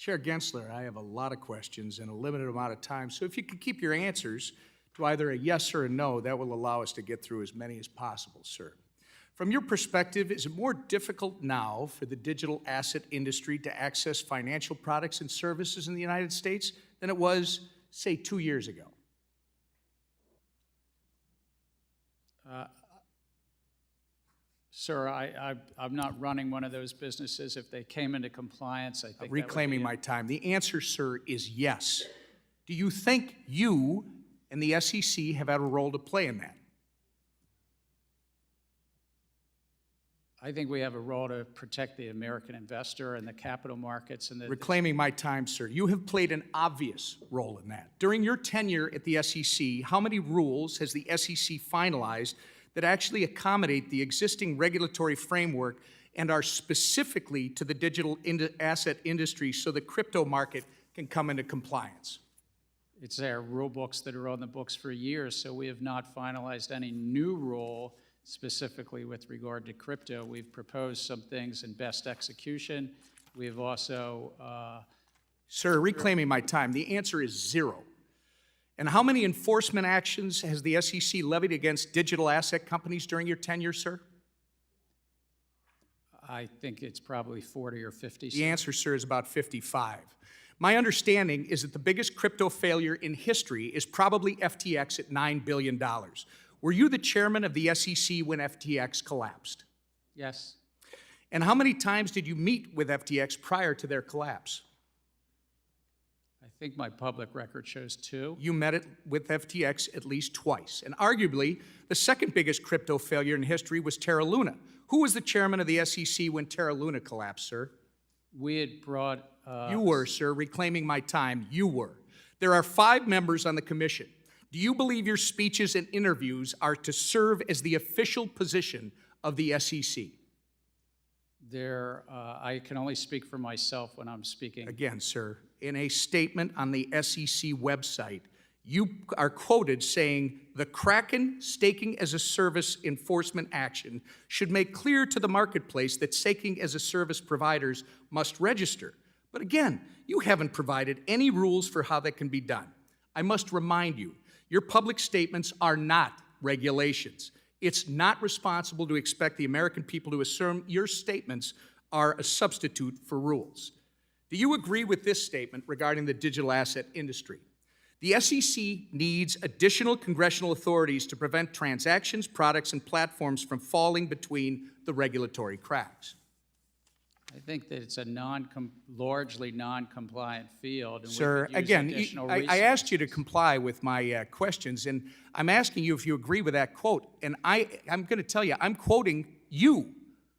Chair Gensler, I have a lot of questions and a limited amount of time, so if you could keep your answers to either a yes or a no, that will allow us to get through as many as possible, sir. From your perspective, is it more difficult now for the digital asset industry to access financial products and services in the United States than it was, say, 2 years ago? Sir, I'm not running one of those businesses. If they came into compliance, I think Reclaiming my time. The answer, sir, is yes. Do you think you and the SEC have had a role to play in that? I think we have a role to protect the American investor and the capital markets. And Reclaiming my time, sir. You have played an obvious role in that. During your tenure at the SEC, how many rules has the SEC finalized that actually accommodate the existing regulatory framework and are specifically to the digital asset industry so the crypto market can come into compliance? It's our rule books that are on the books for years, so we have not finalized any new rule specifically with regard to crypto. We've proposed some things in best execution. We have also... Sir, reclaiming my time, the answer is 0. And how many enforcement actions has the SEC levied against digital asset companies during your tenure, sir? I think it's probably 40 or 50. The answer, sir, is about 55. My understanding is that the biggest crypto failure in history is probably FTX at $9 billion. Were you the chairman of the SEC when FTX collapsed? Yes. And how many times did you meet with FTX prior to their collapse? I think my public record shows 2. You met with FTX at least twice. And arguably, the second biggest crypto failure in history was Terra Luna. Who was the chairman of the SEC when Terra Luna collapsed, sir? We had brought... You were, sir. Reclaiming my time, you were. There are 5 members on the commission. Do you believe your speeches and interviews are to serve as the official position of the SEC? I can only speak for myself when I'm speaking. Again, sir, in a statement on the SEC website, you are quoted saying, the Kraken staking as a service enforcement action should make clear to the marketplace that staking as a service providers must register. But again, you haven't provided any rules for how that can be done. I must remind you, your public statements are not regulations. It's not responsible to expect the American people to assume your statements are a substitute for rules. Do you agree with this statement regarding the digital asset industry? The SEC needs additional congressional authorities to prevent transactions, products, and platforms from falling between the regulatory cracks. I think that it's a largely non-compliant field. And sir, again, I asked you to comply with my questions, and I'm asking you if you agree with that quote. And I'm going to tell you, I'm quoting you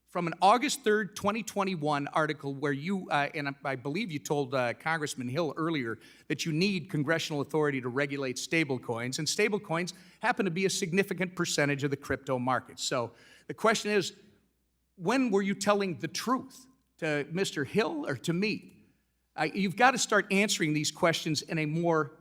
from an August 3rd, 2021 article where you, and I believe you told Congressman Hill earlier that you need congressional authority to regulate stablecoins, and stablecoins happen to be a significant percentage of the crypto market. So the question is, when were you telling the truth? To Mr. Hill or to me? You've got to start answering these questions in a more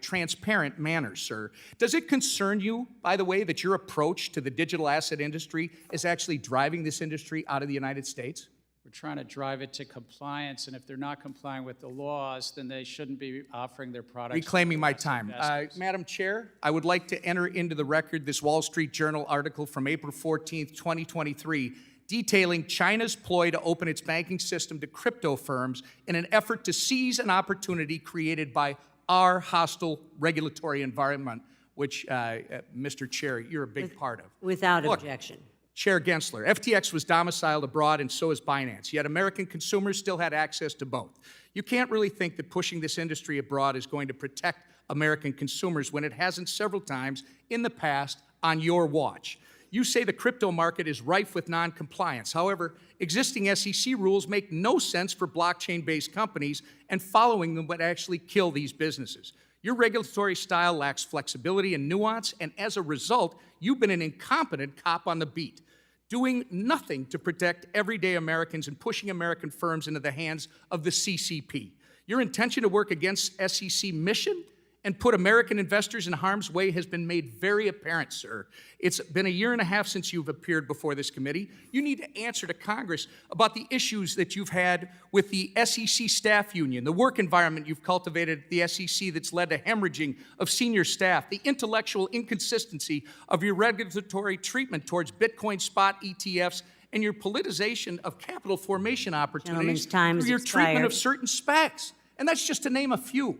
transparent manner, sir. Does it concern you, by the way, that your approach to the digital asset industry is actually driving this industry out of the United States? We're trying to drive it to compliance, and if they're not complying with the laws, then they shouldn't be offering their products. Reclaiming my time. Madam Chair, I would like to enter into the record this Wall Street Journal article from April 14th, 2023, detailing China's ploy to open its banking system to crypto firms in an effort to seize an opportunity created by our hostile regulatory environment, which, Mr. Chair, you're a big part of. Without objection. Chair Gensler, FTX was domiciled abroad and so is Binance, yet American consumers still had access to both. You can't really think that pushing this industry abroad is going to protect American consumers when it hasn't several times in the past on your watch. You say the crypto market is rife with non-compliance. However, existing SEC rules make no sense for blockchain-based companies, and following them would actually kill these businesses. Your regulatory style lacks flexibility and nuance, and as a result, you've been an incompetent cop on the beat, doing nothing to protect everyday Americans and pushing American firms into the hands of the CCP. Your intention to work against SEC mission and put American investors in harm's way has been made very apparent, sir. It's been a year and a half since you've appeared before this committee. You need to answer to Congress about the issues that you've had with the SEC staff union, the work environment you've cultivated at the SEC that's led to hemorrhaging of senior staff, the intellectual inconsistency of your regulatory treatment towards Bitcoin spot ETFs, and your politicization of capital formation opportunities Gentleman's time through has your treatment expired. of certain specs. And that's just to name a few.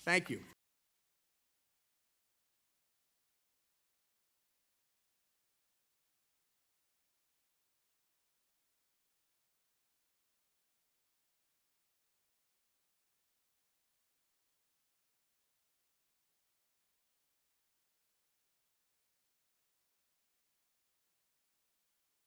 Thank you.